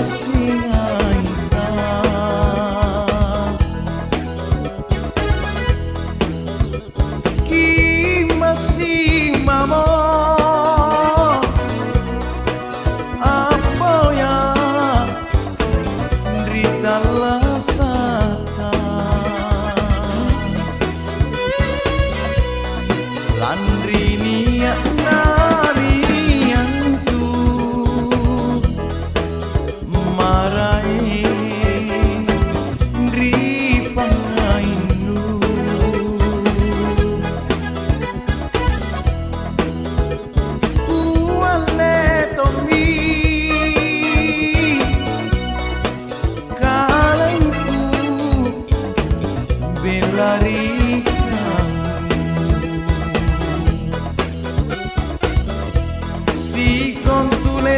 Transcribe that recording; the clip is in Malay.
singaita ki masih mamo apoya drita lasata landri nari antu marai dri pangainu uale tomi kalengku belari si con tu le